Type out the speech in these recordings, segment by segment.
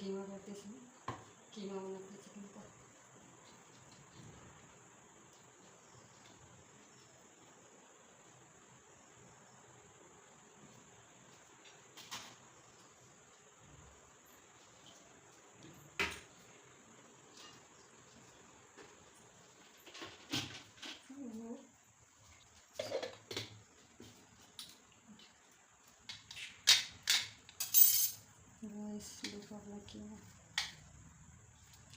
कीमा करते समय कीमा बनाते चिकन का। देखो अपना कीमा,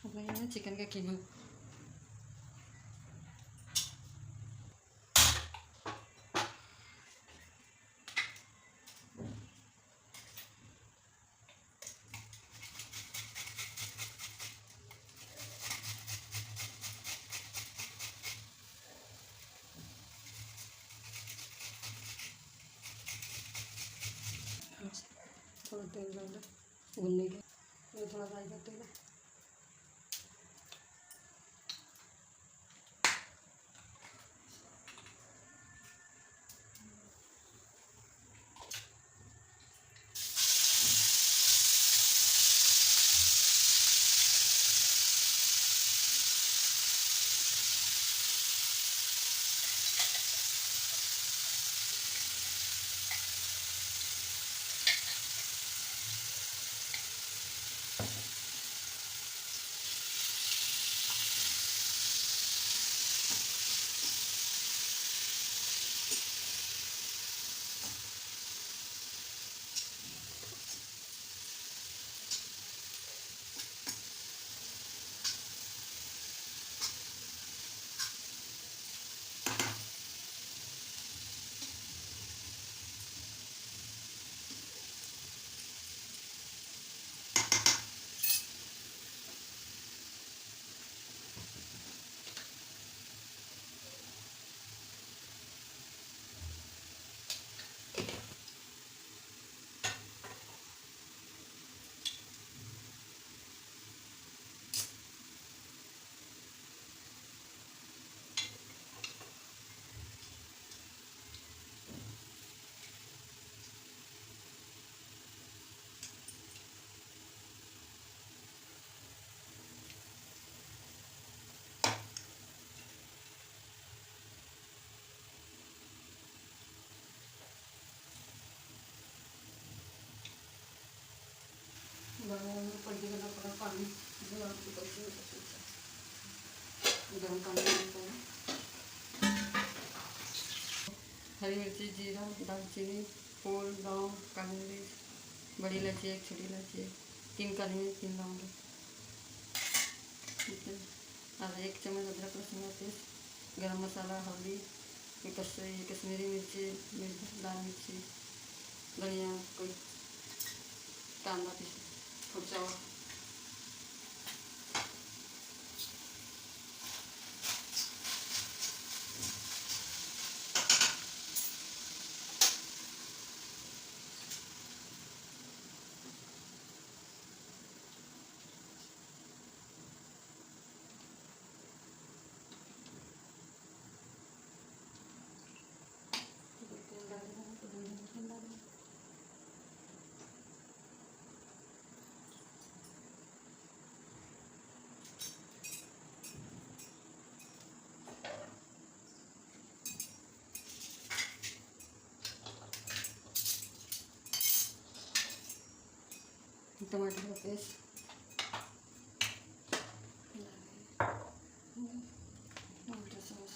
अपना ये है चिकन का कीमा। थोड़ा तेल डाल दो भुनने के, ये थोड़ा फ्राई करते हैं। पलटी करना पड़ा पानी, गर्म पानी डालता है। हरी मिर्ची, जीरा, दालचीनी, फूल, लौंग, काली मिर्च, बड़ी इलायची एक, छोटी इलायची एक, 3 काली मिर्च, 3 लौंग, ठीक है। आधा 1 चम्मच अदरक लहसुन का पेस्ट, गरम मसाला, हल्दी, कश्मीरी मिर्ची, लाल मिर्ची, धनिया, कोई कांदा पीस कुचा हुआ, टमाटर का पेस्ट, टमाटर सॉस,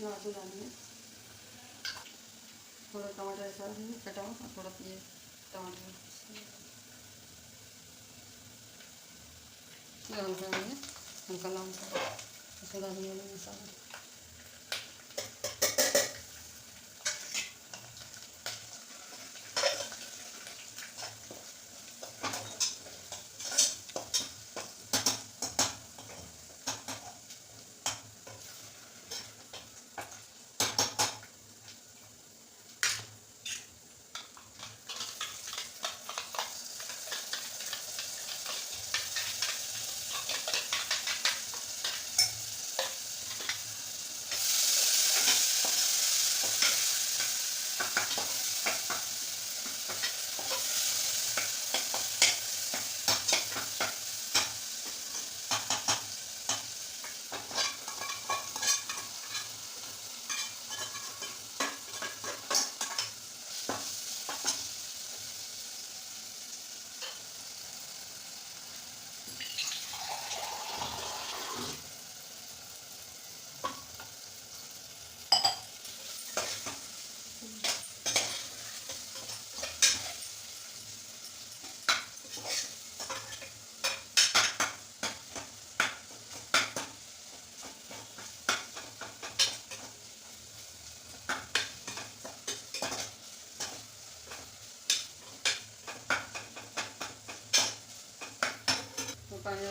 आलू डालेंगे, थोड़ा टमाटर ऐसा कटा हुआ और थोड़ा ये टमाटर गरम करेंगे, हल्का लाल उसके बाद ये मसाला तो पानी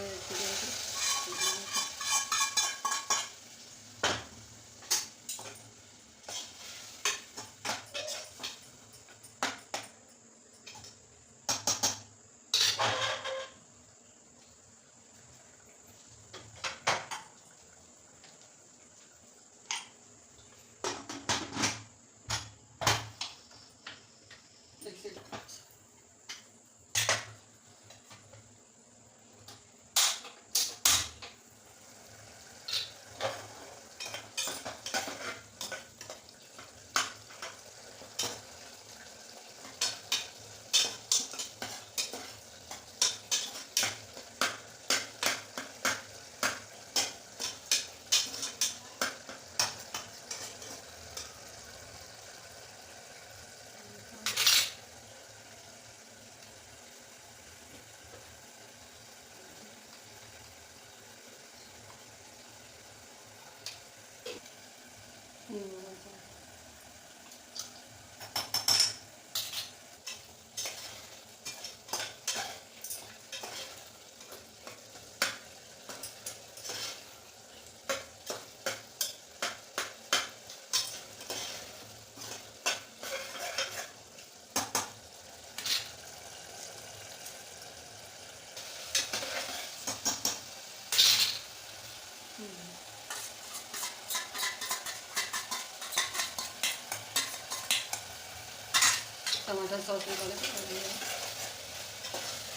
टमाटर सॉस निकाले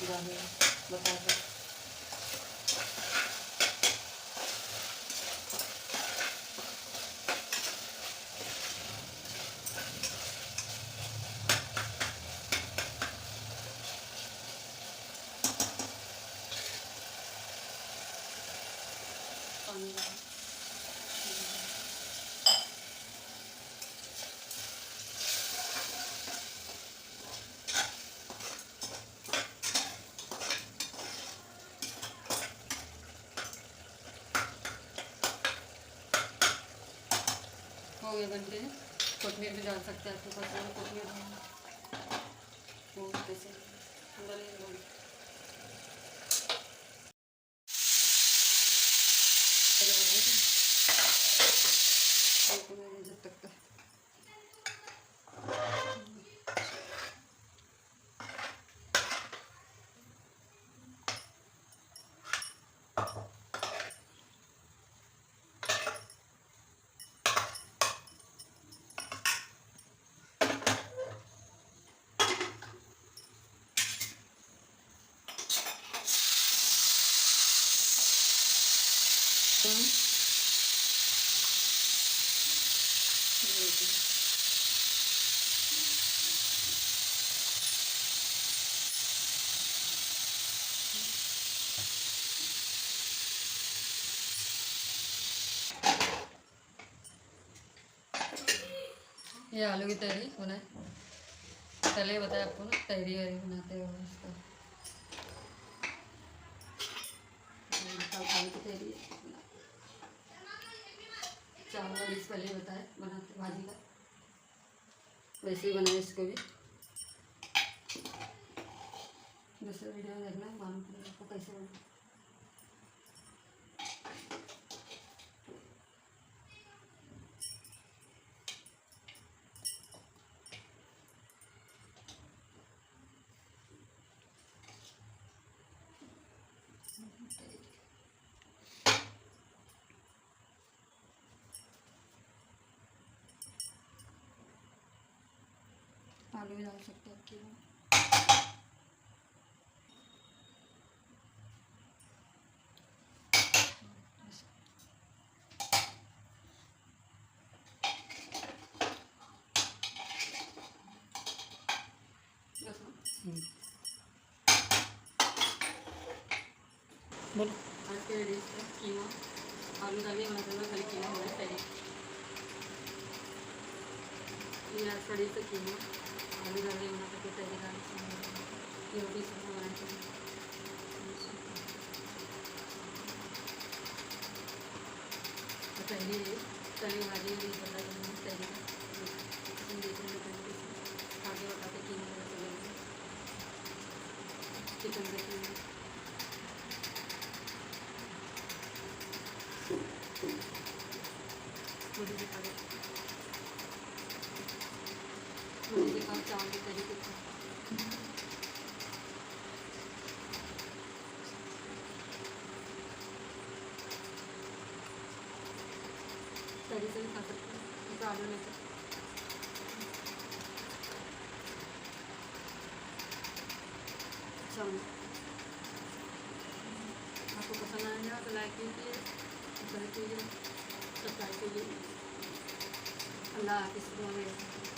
डालिए बता दो। पानी हो गए बनते हैं। कोतमीर भी डाल सकते हैं, आपके पास और कोतमीर वो कैसे डालेंगे जब तक ये आलू की तहरी बनाए, पहले बताया आपको ना, तहरी वहरी बनाते हो इसको। आलू की तहरी चावल वाली पहले बताया बनाते भाजी का, वैसे ही बनाए इसको भी। दूसरे वीडियो में देखना, मालूम पड़ेगा आपको कैसे बना। आलू भी डाल सकते हैं आपकी। बोलो। आज के डिश है कीमा, आलू डालिए बनाते हुए खाली कीमा हो गया तैयारी। ये आज कड़ी से कीमा आलू डालिए बना करके तैयारी डाली, ये रोटी सब बनाते हैं। तैयारी है, तली भाजी भी बता देंगे तैयारी आगे बताते कीमा चिकन देखेंगे। मुझे दिखा दो, मुझे दिखाओ चावल की तरी कितना। तरी से भी खा सकते हैं, आलू लेकर। अच्छा, आपको पसंद आएगा तो लाइक कीजिए, शेयर कीजिए, सब्सक्राइब कीजिए। अल्लाह हाफ़िज़।